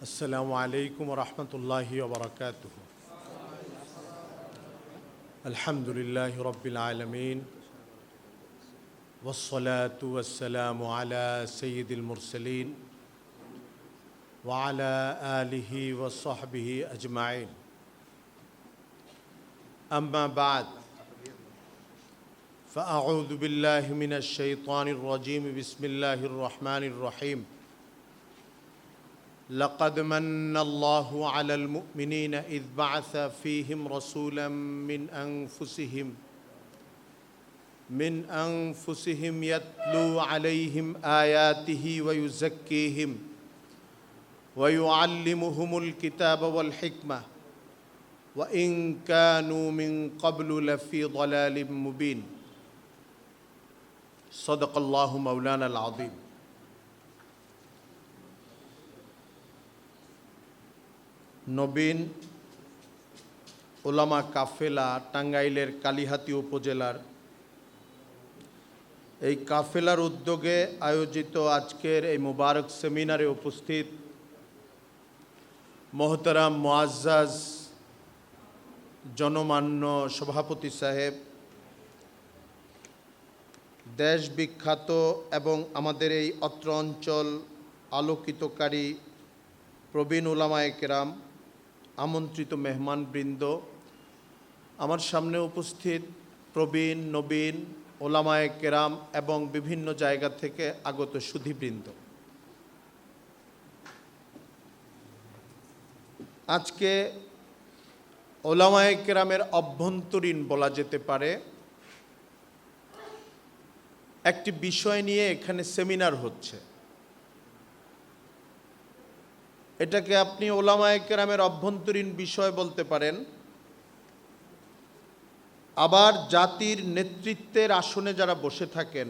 السلام عليكم ورحمة الله وبركاته. الحمد لله رب العالمين والصلاة والسلام على سيد المرسلين وعلى آله وصحبه أجمعين. أما بعد فأعوذ بالله من الشيطان الرجيم. بسم الله الرحمن الرحيم. لقد من الله على المؤمنين إذ بعث فيهم رسولا من أنفسهم يتلو عليهم آياته ويزكيهم ويعلمهم الكتاب والحكمة وإن كانوا من قبل لفي ضلال مبين. صدق الله مولانا العظيم. নবীন ওলামা কাফেলা টাঙ্গাইলের কালিহাতী উপজেলার এই কাফেলার উদ্যোগে আয়োজিত আজকের এই মুবারক সেমিনারে উপস্থিত মোহতারাম মুআজ্জাজ জনমান্য সভাপতি সাহেব, দেশ বিখ্যাত এবং আমাদের এই অত্র অঞ্চল আলোকিতকারী প্রবীণ উলামায়ে কেরাম, আমন্ত্রিত মেহমানবৃন্দ, আমার সামনে উপস্থিত প্রবীণ নবীন ওলামায়ে কেরাম এবং বিভিন্ন জায়গা থেকে আগত সুধীবৃন্দ, আজকে ওলামায়ে কেরামের অভ্যন্তরীণ বলা যেতে পারে একটি বিষয় নিয়ে এখানে সেমিনার হচ্ছে। এটাকে আপনি ওলামায়ে কেরামের অভ্যন্তরীণ বিষয় বলতে পারেন, আবার জাতির নেতৃত্বের আসনে যারা বসে থাকেন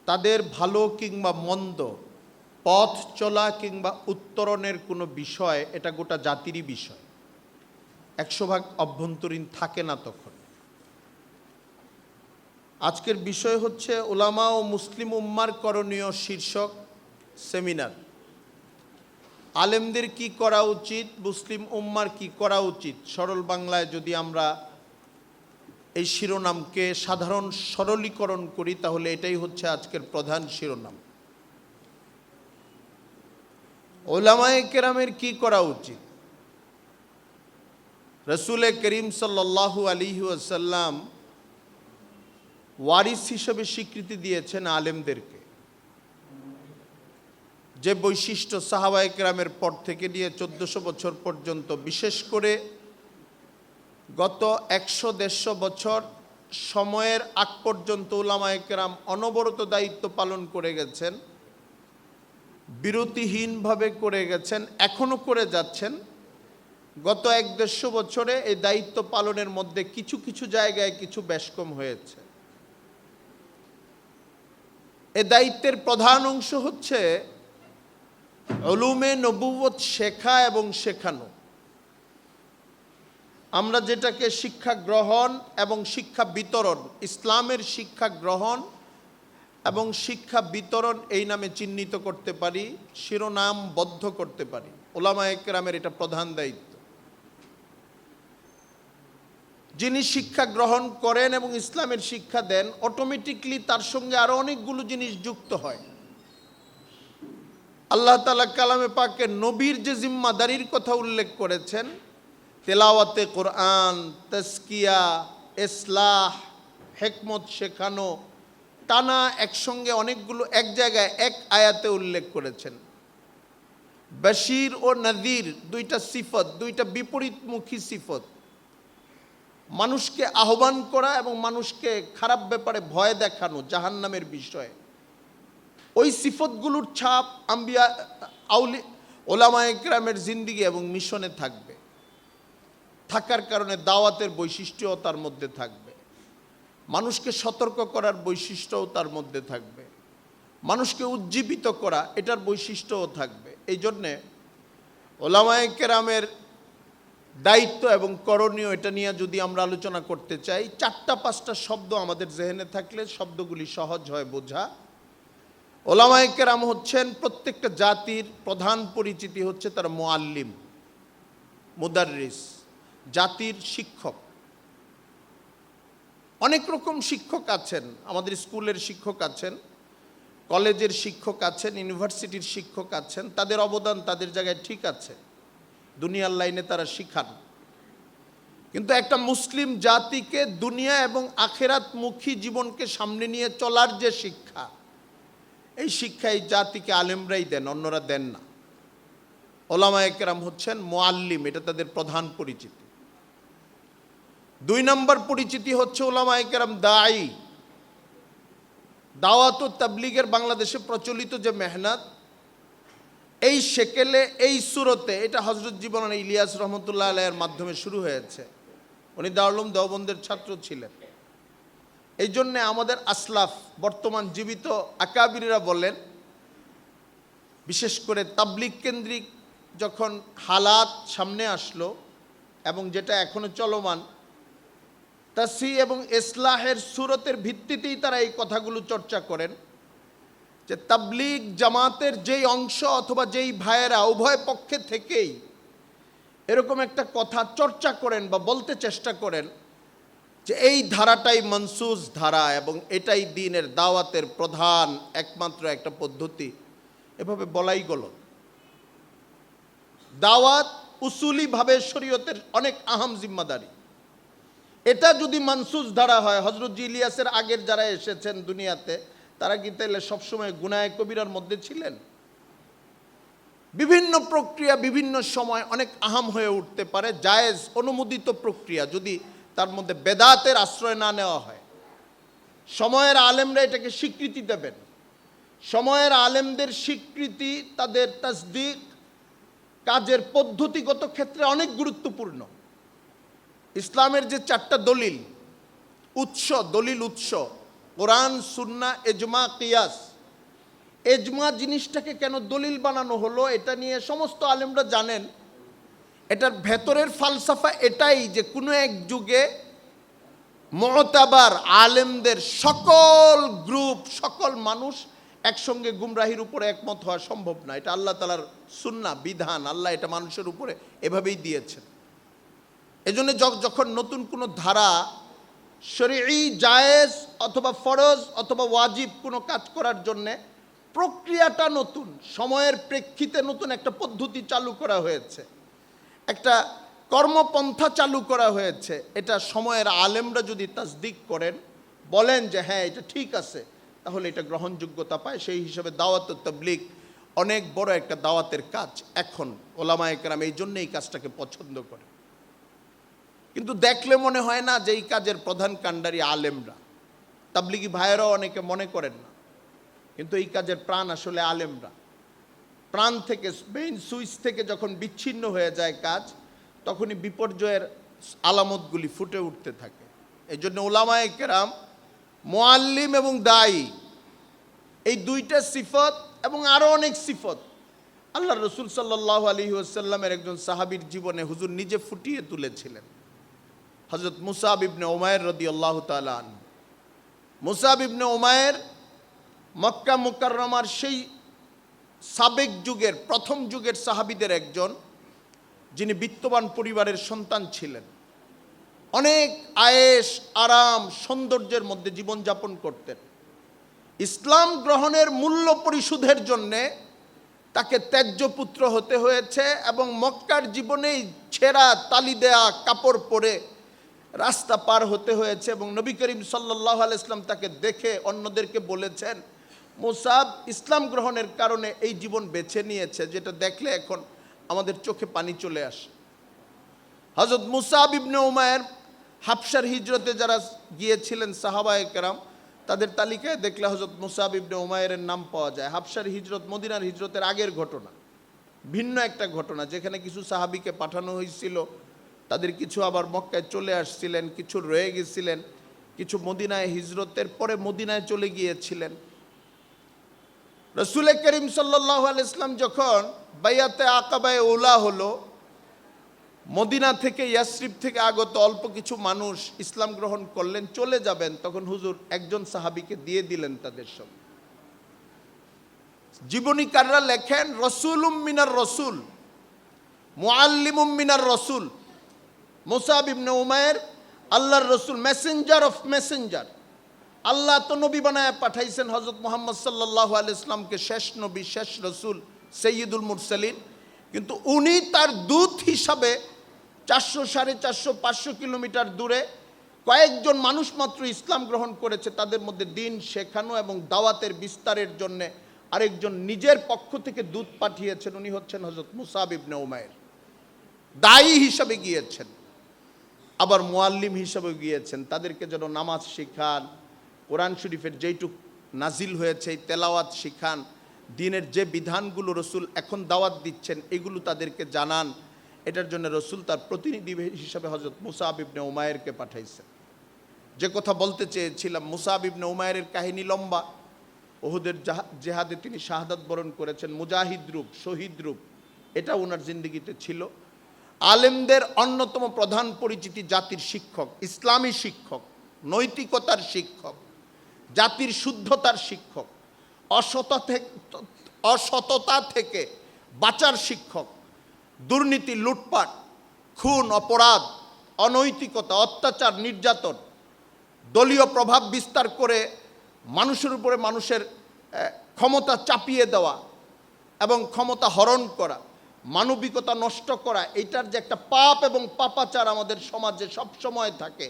তাদের ভালো কিংবা মন্দ, পথ চলা কিংবা উত্তরণের কোনো বিষয়, এটা গোটা জাতিরই বিষয়। 100% অভ্যন্তরীণ থাকে না তখন। আজকের বিষয় হচ্ছে ওলামা ও মুসলিম উম্মার করণীয় শীর্ষক সেমিনার। আলেমদের কি করা উচিত, মুসলিম উম্মার কি করা উচিত, সরল বাংলায় যদি আমরা এই শিরোনামকে সাধারণ সরলীকরণ করি তাহলে এটাই হচ্ছে আজকের প্রধান শিরোনাম। উলামায়ে কেরামের কি করা উচিত। রাসূল করিম সাল্লাল্লাহু আলাইহি ওয়াসাল্লাম ওয়ারিস হিসেবে স্বীকৃতি দিয়েছেন আলেমদেরকে। যে বৈশিষ্ট্য সাহাবায়ে কেরামের পর থেকে নিয়ে 1400 বছর পর্যন্ত, বিশেষ করে গত 100-150 বছর সময়ের আগ পর্যন্ত উলামায়ে কেরাম অনবরত দায়িত্ব পালন করে গেছেন, বিরতিহীনভাবে করে গেছেন, এখনো করে যাচ্ছেন। গত 150 বছরে এই দায়িত্ব পালনের মধ্যে কিছু কিছু জায়গায় কিছু ব্যসকম হয়েছে। এই দায়িত্বের প্রধান অংশ হচ্ছে উলুমে নবুওয়াত শেখা এবং শেখানো। আমরা যেটাকে শিক্ষা গ্রহণ এবং শিক্ষা বিতরণ, ইসলামের শিক্ষা গ্রহণ এবং শিক্ষা বিতরণ এই নামে চিহ্নিত করতে পারি, শিরোনামবদ্ধ করতে পারি। উলামায়ে কেরামের এটা প্রধান দায়িত্ব। যিনি শিক্ষা গ্রহণ করেন এবং ইসলামের শিক্ষা দেন, অটোমেটিকলি তার সঙ্গে আরো অনেকগুলো জিনিস যুক্ত হয়। আল্লাহ তাআলা কালামে পাকে নবীর যে জিম্মাদারির কথা উল্লেখ করেছেন, তেলাওয়াতে কোরআন, তাজকিয়া, ইসলাহ, হিকমত শেখানো, টানা একসঙ্গে অনেকগুলো এক জায়গায় এক আয়াতে উল্লেখ করেছেন। বাশির ও নাযির দুইটা সিফত, দুইটা বিপরীতমুখী সিফত। মানুষকে আহ্বান করা এবং মানুষকে খারাপ ব্যাপারে ভয় দেখানো, জাহান্নামের বিষয়ে। ওই সিফতগুলোর ছাপ আম্বিয়া ওলামায়ে কেরামের জিন্দিগি এবং মিশনে থাকবে। থাকার কারণে দাওয়াতের বৈশিষ্ট্যও তার মধ্যে থাকবে, মানুষকে সতর্ক করার বৈশিষ্ট্যও তার মধ্যে থাকবে, মানুষকে উজ্জীবিত করা এটার বৈশিষ্ট্যও থাকবে। এই জন্যে ওলামায়ে কেরামের দায়িত্ব এবং করণীয় এটা নিয়ে যদি আমরা আলোচনা করতে চাই, 4-5টা শব্দ আমাদের জেহেনে থাকলে শব্দগুলি সহজ হয় বোঝা। ওলামায়ে কেরাম হচ্ছেন প্রত্যেকটা জাতির প্রধান পরিচিতি হচ্ছে তার মুআল্লিম, মুদাররিস, জাতির শিক্ষক। অনেক রকম শিক্ষক আছেন, আমাদের স্কুলের শিক্ষক আছেন, কলেজের শিক্ষক আছেন, ইউনিভার্সিটির শিক্ষক আছেন। তাদের অবদান তাদের জায়গায় ঠিক আছে, দুনিয়ার লাইনে তারা শিখান। কিন্তু একটা মুসলিম জাতিকে দুনিয়া এবং আখেরাতমুখী জীবনকে সামনে নিয়ে চলার যে শিক্ষা, এই শিক্ষা এই জাতিকে আলেমরাই দেন, অন্যরা দেন না। ওলামায়ে কেরাম হচ্ছেন মুআল্লিম, এটা তাদের প্রধান পরিচিতি। 2 নম্বর পরিচিতি হচ্ছে ওলামায়ে কেরাম দায়ী। দাওয়াত ও তাবলীগের বাংলাদেশে প্রচলিত যে মেহনত, এই শেকেলে, এই সুরতে, এটা হযরত জীবন ইলিয়াস রহমতুল্লাহ আলাইহির মাধ্যমে শুরু হয়েছে। উনি দারুল উলুম দেওবন্দের ছাত্র ছিলেন। এই জন্যে আমাদের আসলাফ, বর্তমান জীবিত আকাবিররা বলেন, বিশেষ করে তাবলীগ কেন্দ্রিক যখন হালাত সামনে আসলো এবং যেটা এখনো চলমান, তাসহিহ এবং ইসলাহের সুরতের ভিত্তিতেই তারা এই কথাগুলো চর্চা করেন যে তাবলীগ জামাতের যেই অংশ অথবা যেই ভাইয়েরা উভয় পক্ষে থেকেই এরকম একটা কথা চর্চা করেন বা বলতে চেষ্টা করেন যে এই ধারাটাই মনসুস ধারা এবং এটাই দ্বীনের দাওয়াতের প্রধান একমাত্র একটা পদ্ধতি, এভাবে বলাই গলত। দাওয়াত উসুলিভাবে শরীয়তের অনেক আহম জিম্মাদারি। এটা যদি মনসুস ধারা হয়, হযরত ইলিয়াসের আগের যারা এসেছেন দুনিয়াতে, তারা কি তাহলে সবসময় গুনাহে কবিরার মধ্যে ছিলেন? বিভিন্ন প্রক্রিয়া বিভিন্ন সময় অনেক আহাম হয়ে উঠতে পারে, জায়েজ অনুমোদিত প্রক্রিয়া, যদি তার মধ্যে বেদাতের আশ্রয় না নেওয়া হয়। সময়ের আলেমরা এটাকে স্বীকৃতি দেবেন। সময়ের আলেমদের স্বীকৃতি, তাদের তাসদিক কাজের পদ্ধতিগত ক্ষেত্রে অনেক গুরুত্বপূর্ণ। ইসলামের যে 4টা দলিল উৎস, দলিল উৎস, কোরআন, সুন্নাহ, ইজমা, কিয়াস। ইজমা জিনিসটাকে কেন দলিল বানানো হলো, এটা নিয়ে সমস্ত আলেমরা জানেন। এটার ভেতরের ফালসাফা এটাই যে কোনো এক যুগে মুতাবার আলেমদের সকল গ্রুপ, সকল মানুষ একসঙ্গে গুমরাহির উপরে একমত হওয়া সম্ভব না। এটা আল্লাহ তাআলার সুন্নাহ, বিধান। আল্লাহ এটা মানুষের উপরে এভাবেই দিয়েছেন। এজন্য যখন নতুন কোনো ধারা, শরঈ জায়েজ অথবা ফরজ অথবা ওয়াজিব কোনো কাজ করার জন্যে প্রক্রিয়াটা নতুন, সময়ের প্রেক্ষিতে নতুন একটা পদ্ধতি চালু করা হয়েছে, একটা কর্মপন্থা চালু করা হয়েছে, এটা সময়ের আলেমরা যদি তাসদিক করেন, বলেন যে হ্যাঁ এটা ঠিক আছে, তাহলে এটা গ্রহণযোগ্যতা পায়। সেই হিসাবে দাওয়াত ও তাবলীগ অনেক বড় একটা দাওয়াতের কাজ। এখন ওলামায়ে কেরাম এই জন্য এই কাজটাকে পছন্দ করে। কিন্তু দেখলে মনে হয় না যে এই কাজের প্রধান কাণ্ডারি আলেমরা। তাবলীগী ভাইয়েরাও অনেকে মনে করেন না, কিন্তু এই কাজের প্রাণ আসলে আলেমরা। প্রাণ থেকে, মেইন সুইচ থেকে যখন বিচ্ছিন্ন হয়ে যায় কাজ, তখনই বিপর্যয়ের আলামতগুলি ফুটে উঠতে থাকে। এই জন্য ওলামায়ে কেরাম মুআল্লিম এবং দায়ী, এই 2টা সিফত এবং আরও অনেক সিফত আল্লাহ রসুল সাল্লাল্লাহু আলাইহি ওয়াসাল্লামের একজন সাহাবীর জীবনে হুজুর নিজে ফুটিয়ে তুলেছিলেন। হযরত মুসাব ইবনে উমাইর রাদিয়াল্লাহু তাআলা আনহু। মুসাব ইবনে উমাইর মক্কা মুকাররমার সেই সাবেক যুগের, প্রথম যুগের সাহাবীদের একজন, যিনি বিত্তবান পরিবারের সন্তান ছিলেন। অনেক আয়েশ, আরাম, সৌন্দর্যের মধ্যে জীবনযাপন করতেন। ইসলাম গ্রহণের মূল্য পরিশোধের জন্যে তাকে ত্যায্য পুত্র হতে হয়েছে এবং মক্কার জীবনেই ছেঁড়া তালি দেয়া কাপড় পরে রাস্তা পার হতে হয়েছে। এবং নবী করিম সাল্লাল্লাহু আলাইহি ওয়াসাল্লাম তাকে দেখে অন্যদেরকে বলেছেন, মুসাব ইসলাম গ্রহণের কারণে এই জীবন বেছে নিয়েছে, যেটা দেখলে এখন আমাদের চোখে পানি চলে আসে। হযরত মুসাব ইবনে উমাইর হাবশার হিজরতে যারা গিয়েছিলেন সাহাবায়ে কেরাম, তাদের তালিকায় দেখলে হযরত মুসাব ইবনে উমাইরের নাম পাওয়া যায়। হাবশার হিজরত মদিনার হিজরতের আগের ঘটনা, ভিন্ন একটা ঘটনা, যেখানে কিছু সাহাবীকে পাঠানো হয়েছিল, তাদের কিছু আবার মক্কায় চলে আসছিলেন, কিছু রয়ে গেছিলেন, কিছু মদিনায় হিজরতের পরে মদিনায় চলে গিয়েছিলেন। রাসূল করিম সাল্লাল্লাহু আলাইহি ওয়াসাল্লাম যখন বাইয়াতে আকাবায়ে উলা হলো, মদিনা থেকে, ইয়াসরিব থেকে আগত অল্প কিছু মানুষ ইসলাম গ্রহণ করলেন, চলে যাবেন, তখন হুজুর একজন সাহাবীকে দিয়ে দিলেন তাদের সঙ্গে। জীবনীকাররা লেখেন রসুলুম মিনার রসুল, মুআল্লিমুম মিনার রসুল। মুসাব ইবনে উমাইর আল্লাহর রসুল, মেসেঞ্জার অফ মেসেঞ্জার। আল্লাহ তো নবী বানায় পাঠাইছেন হযরত মুহাম্মদ সাল্লাল্লাহু আলাইহি ইসলামকে, শেষ নবী, শেষ রসুল, সৈয়দুল মুরসালিন। কিন্তু উনি তার দূত হিসাবে 400, 450, 500 কিলোমিটার দূরে কয়েকজন মানুষ মাত্র ইসলাম গ্রহণ করেছে, তাদের মধ্যে দিন শেখানো এবং দাওয়াতের বিস্তারের জন্যে আরেকজন নিজের পক্ষ থেকে দূত পাঠিয়েছেন, উনি হচ্ছেন হযরত মুসাব ইবনে উমাইর। দায়ী হিসাবে গিয়েছেন, আবার মুআল্লিম হিসাবে গিয়েছেন, তাদেরকে যেন নামাজ শিখান, কোরআন শরীফের যেইটুক নাজিল হয়েছে এই তেলাওয়াত শিখান, দিনের যে বিধানগুলো রসুল এখন দাওয়াত দিচ্ছেন এগুলো তাদেরকে জানান। এটার জন্য রসুল তার প্রতিনিধি হিসাবে হযরত মুসাব ইবনে উমাইরকে পাঠাইছেন। যে কথা বলতে চেয়েছিলাম, মুসাব ইবনে উমাইরের কাহিনী লম্বা। উহুদের জেহাদে তিনি শাহাদাত বরণ করেছেন, মুজাহিদ রূপ, শহীদ রূপ, এটা ওনার জিন্দেগিতে ছিল। আলেমদের অন্যতম প্রধান পরিচিতি জাতির শিক্ষক, ইসলামী শিক্ষক, নৈতিকতার শিক্ষক, জাতির শুদ্ধতার শিক্ষক, অসততা থেকে বাঁচার শিক্ষক, দুর্নীতি, লুটপাট, খুন, অপরাধ, অনৈতিকতা, অত্যাচার, নির্যাতন, দলীয় প্রভাব বিস্তার করে মানুষের উপরে মানুষের ক্ষমতা চাপিয়ে দেওয়া এবং ক্ষমতা হরণ করা, মানবিকতা নষ্ট করা, এইটার যে একটা পাপ এবং পাপাচার আমাদের সমাজে সব সময় থাকে,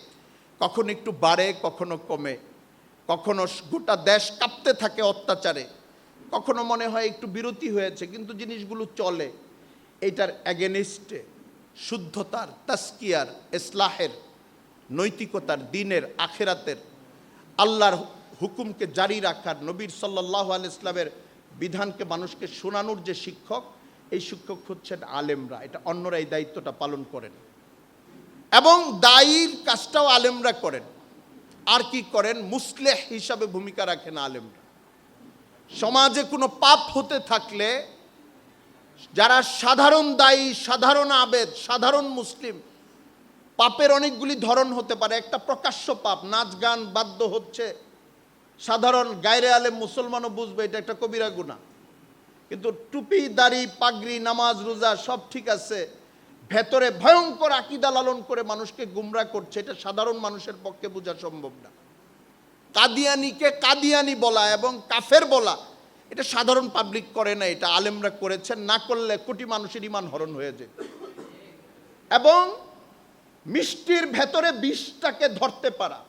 কখনো একটু বাড়ে, কখনো কমে, কখনো গোটা দেশ কাঁপতে থাকে অত্যাচারে, কখনো মনে হয় একটু বিরতি হয়েছে, কিন্তু জিনিসগুলো চলে। এইটার অ্যাগেনিস্টে শুদ্ধতার, তাসকিয়ার, ইসলাহের, নৈতিকতার, দিনের, আখেরাতের, আল্লাহর হুকুমকে জারি রাখার, নবীর সাল্লাল্লাহু আলাইহি ইসলামের বিধানকে মানুষকে শোনানোর যে শিক্ষক, এই শিক্ষক হচ্ছেন আলেমরা। এটা অন্যরা এই দায়িত্বটা পালন করেন এবং দায়ীর কাজটাও আলেমরা করেন। আর কি করেন? মুসলেহ হিসাবে ভূমিকা রাখেন আলেমরা। সমাজে কোনো পাপ হতে থাকলে যারা সাধারণ দায়ী, সাধারণ আবেদ, সাধারণ মুসলিম, পাপের অনেকগুলি ধরন হতে পারে। একটা প্রকাশ্য পাপ, নাচ গান বাদ্য হচ্ছে, সাধারণ গায়রে আলেম মুসলমানও বুঝবে এটা একটা কবিরা গুনাহ। কিন্তু টুপি, দাড়ি, পাগড়ি, নামাজ, রোজা সব ঠিক আছে, ভেতরে ভয়ঙ্কর আকীদা লালন করে মানুষকে গুমরা করছে, এটা সাধারণ মানুষের পক্ষে বোঝা সম্ভব না। কাদিয়ানিকে কাদিয়ানি বলা এবং কাফের বলা, এটা সাধারণ পাবলিক করে না, এটা আলেমরা করেছেন। না করলে কোটি মানুষের ঈমান হরণ হয়ে যায়। এবং মিষ্টির ভেতরে বিষটাকে ধরতে পারা,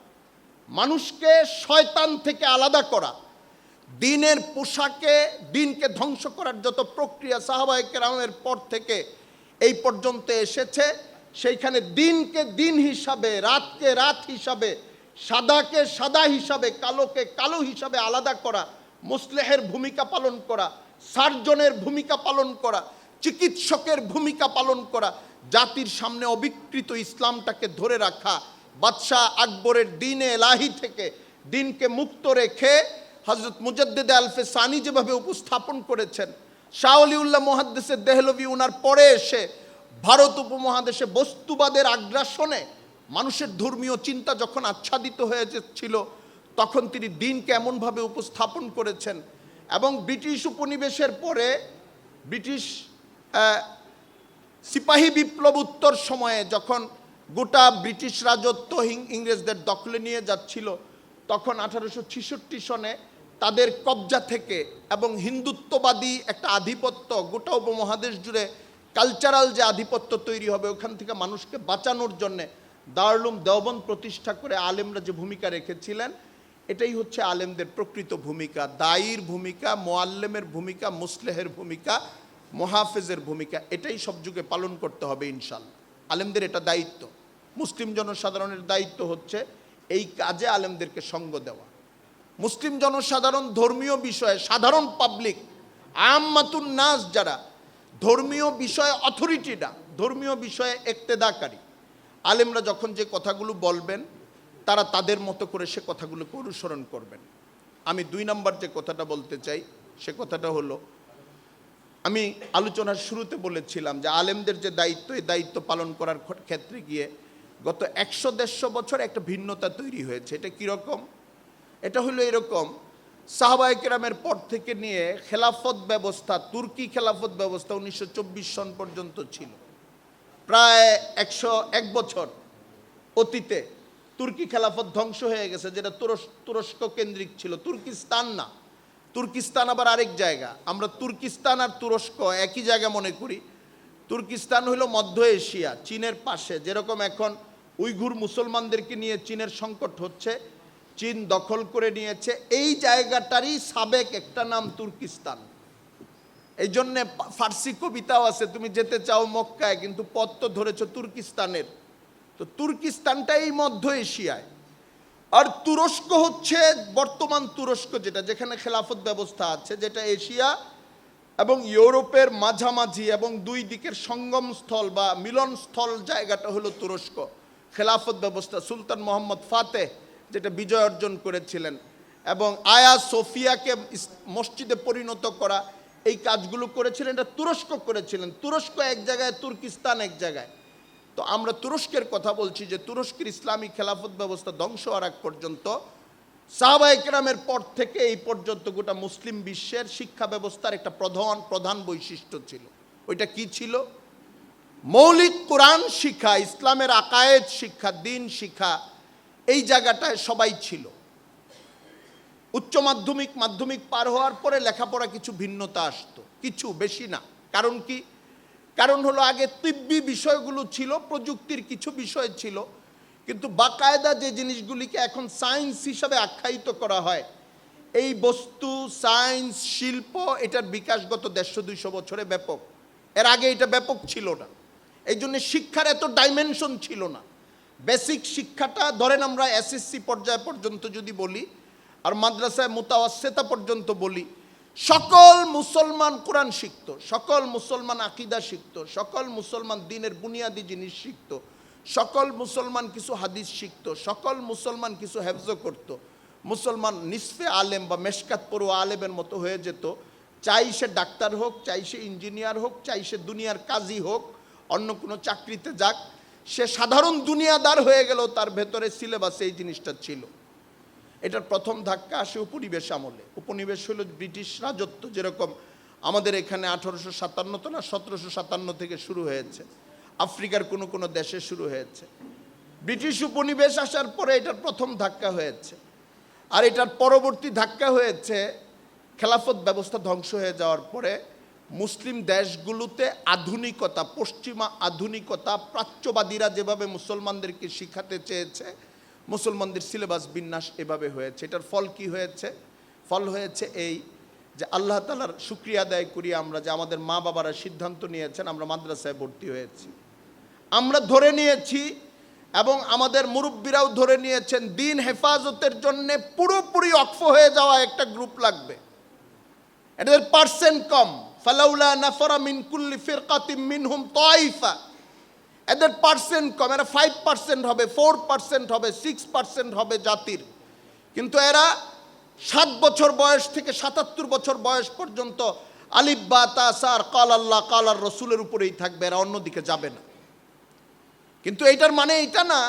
মানুষকে শয়তান থেকে আলাদা করা, দিনের পোশাকে দিনকে ধ্বংস করার যত প্রক্রিয়া সাহাবায়ে কেরামের পর থেকে এই পর্যন্ত এসেছে, সেইখানে দিনকে দিন হিসাবে, রাতকে রাত হিসাবে, সাদাকে সাদা হিসাবে, কালোকে কালো হিসাবে আলাদা করা, মুসলেহের ভূমিকা পালন করা, সার্জনের ভূমিকা পালন করা, চিকিৎসকের ভূমিকা পালন করা, জাতির সামনে অবিকৃত ইসলামটাকে ধরে রাখা, বাদশাহ আকবরের দিনে এলাহি থেকে দিনকে মুক্ত রেখে হযরত মুজাদ্দিদ আলফে সানি যেভাবে উপস্থাপন করেছেন, শাহ ওলিউল্লাহ মুহাদ্দিসে দেহলভী উনার পরে এসে ভারত উপমহাদেশে বস্তুবাদের আগ্রাসনে মানুষের ধর্মীয় চিন্তা যখন আচ্ছাদিত হয়ে ছিল, তখন তিনি দিনকে এমনভাবে উপস্থাপন করেছেন। এবং ব্রিটিশ উপনিবেশের পরে ব্রিটিশ সিপাহী বিপ্লব উত্তর সময়ে যখন গোটা ব্রিটিশ রাজত্ব ইংরেজদের দখলে নিয়ে যাচ্ছিল, তখন 1866 সনে তাদের কবজা থেকে এবং হিন্দুত্ববাদী একটা আধিপত্য গোটা উপমহাদেশ জুড়ে, কালচারাল যে আধিপত্য তৈরি হবে, ওখান থেকে মানুষকে বাঁচানোর জন্যে দারুল দেওবন্দ প্রতিষ্ঠা করে আলেমরা যে ভূমিকা রেখেছিলেন, এটাই হচ্ছে আলেমদের প্রকৃত ভূমিকা। দায়ীর ভূমিকা, মুআল্লিমের ভূমিকা, মুসলেহের ভূমিকা, মুহাফেজের ভূমিকা, এটাই সব যুগে পালন করতে হবে ইনশাআল্লাহ। আলেমদের এটা দায়িত্ব। মুসলিম জনসাধারণের দায়িত্ব হচ্ছে এই কাজে আলেমদেরকে সঙ্গ দেওয়া। মুসলিম জনসাধারণ ধর্মীয় বিষয়ে, সাধারণ পাবলিক, আম্মাতুন নাস যারা ধর্মীয় বিষয়ে অথরিটি না, ধর্মীয় বিষয়ে ইক্তেদাকারী, আলেমরা যখন যে কথাগুলো বলবেন তারা তাদের মতো করে সে কথাগুলোকে অনুসরণ করবেন। আমি 2 নম্বর যে কথাটা বলতে চাই সে কথাটা হলো, আমি আলোচনার শুরুতে বলেছিলাম যে আলেমদের যে দায়িত্ব, এই দায়িত্ব পালন করার ক্ষেত্রে গিয়ে গত 100-150 বছর একটা ভিন্নতা তৈরি হয়েছে। এটা কীরকম? এটা হলো এরকম সাহাবায়ে কেরামের পর থেকে নিয়ে খেলাফত ব্যবস্থা, তুর্কি খেলাফত ব্যবস্থা 1924 সন পর্যন্ত ছিল। প্রায় 101 বছর অতীতে তুর্কি খেলাফত ধ্বংস হয়ে গেছে, যেটা তুরস্ক কেন্দ্রিক ছিল। তুর্কিস্তান না, তুর্কিস্তান আবার আরেক জায়গা। আমরা তুর্কিস্তান আর তুরস্ক একই জায়গা মনে করি। তুর্কিস্তান হলো মধ্য এশিয়া, চীনের পাশে। যেরকম এখন উইঘুর মুসলমানদেরকে নিয়ে চীনের সংকট হচ্ছে, চীন দখল করে নিয়েছে, এই জায়গাটারই সাবেক একটা নাম তুর্কিস্তান। এই জন্যে ফার্সি কবিতাও আছে, তুমি যেতে চাও মক্কায় কিন্তু পথ তো ধরেছ তুর্কিস্তানের। তো তুর্কিস্তানটাই মধ্য এশিয়ায়। আর তুরস্ক হচ্ছে বর্তমান তুরস্ক, যেটা যেখানে খেলাফত ব্যবস্থা আছে, যেটা এশিয়া এবং ইউরোপের মাঝামাঝি এবং দুই দিকের সঙ্গমস্থল বা মিলনস্থল জায়গাটা হলো তুরস্ক। খেলাফত ব্যবস্থা সুলতান মোহাম্মদ ফাতেহ যেটা বিজয় অর্জন করেছিলেন, এবং আয়া সোফিয়াকে মসজিদে পরিণত করা, এই কাজগুলো করেছিলেন, এটা তুরস্ক করেছিলেন। তুরস্ক এক জায়গায়, তুর্কিস্তান এক জায়গায়। তো আমরা তুরস্কের কথা বলছি, যে তুরস্কের ইসলামী খেলাফত ব্যবস্থা ধ্বংস হওয়ার আগ পর্যন্ত, সাহাবায়ে কেরামের পর থেকে এই পর্যন্ত গোটা মুসলিম বিশ্বের শিক্ষা ব্যবস্থার একটা প্রধান বৈশিষ্ট্য ছিল। ওইটা কি ছিল? মৌলিক কোরআন শিক্ষা, ইসলামের আকায়েদ শিক্ষা, দিন শিক্ষা, এই জায়গাটায় সবাই ছিল। উচ্চ মাধ্যমিক, মাধ্যমিক পার হওয়ার পরে লেখাপড়া কিছু ভিন্নতা আসতো, কিছু, বেশি না। কারণ কি? কারণ হলো আগে তিব্বি বিষয়গুলো ছিল, প্রযুক্তির কিছু বিষয় ছিল, কিন্তু বাকায়দা যে জিনিসগুলিকে এখন সায়েন্স হিসাবে আখ্যায়িত করা হয়, এই বস্তু, সায়েন্স, শিল্প, এটার বিকাশ গত 150-200 বছরে ব্যাপক। এর আগে এটা ব্যাপক ছিল না। এই জন্য শিক্ষার এত ডাইমেনশন ছিল না। বেসিক শিক্ষাটা ধরেন আমরা এসএসসি পর্যায় পর্যন্ত যদি বলি, আর মাদ্রাসায় মুতাওয়াসসিতা পর্যন্ত বলি, সকল মুসলমান কোরআন শিখত, সকল মুসলমান আকীদা শিখত, সকল মুসলমান দ্বীনের বুনিয়াদি জিনিস শিখত, সকল মুসলমান কিছু হাদিস শিখত, সকল মুসলমান কিছু হেফজ করত। মুসলমান নিসফে আলেম বা মেশকাত পড়ুয়া আলেমের মতো হয়ে যেত। চাই সে ডাক্তার হোক, চাই সে ইঞ্জিনিয়ার হোক, চাই সে দুনিয়ার কাজী হোক, অন্য কোনো চাকরিতে যাক, সে সাধারণ দুনিয়াদার হয়ে গেল, তার ভেতরে সিলেবাসে এই জিনিসটা ছিল। এটার প্রথম ধাক্কা আসে উপনিবেশ আমলে। উপনিবেশ হলো ব্রিটিশ রাজত্ব, যেরকম আমাদের এখানে 1857 তো না 1757 থেকে শুরু হয়েছে, আফ্রিকার কোনো কোনো দেশে শুরু হয়েছে। ব্রিটিশ উপনিবেশ আসার পরে এটার প্রথম ধাক্কা হয়েছে। আর এটার পরবর্তী ধাক্কা হয়েছে খেলাফত ব্যবস্থা ধ্বংস হয়ে যাওয়ার পরে মুসলিম দেশগুলোতে আধুনিকতা, পশ্চিমা আধুনিকতা, প্রাচ্যবাদীরা যেভাবে মুসলমানদেরকে শিখাতে চেয়েছে, মুসলমানদের সিলেবাস বিন্যাস এভাবে হয়েছে। এটার ফল কি হয়েছে? ফল হয়েছে এই যে আল্লাহ তাআলার শুকরিয়া আদায় করি আমরা, যে আমাদের মা বাবারা সিদ্ধান্ত নিয়েছেন, আমরা মাদ্রাসায় ভর্তি হয়েছি। আমরা ধরে নিয়েছি এবং আমাদের মুরব্বীরাও ধরে নিয়েছেন, দিন হেফাজতের জন্য পুরোপুরি অক্ফ হয়ে যাওয়া একটা গ্রুপ লাগবে। এদের পার্সেন্ট কম, ফালাউলা নাফারা মিন কুল্লি ফিরকাতিম মিনহুম তাইফা, এদের পার্সেন্ট কম। এরা 5% হবে, 4% হবে, 6% হবে জাতির। কিন্তু এরা 7 বছর বয়স থেকে 77 বছর বয়স পর্যন্ত আলিফ বা তা সা আর কাল আল্লাহ কাল আর রসুলের উপরেই থাকবে, এরা অন্যদিকে যাবে না। কিন্তু এইটার মানে এইটা না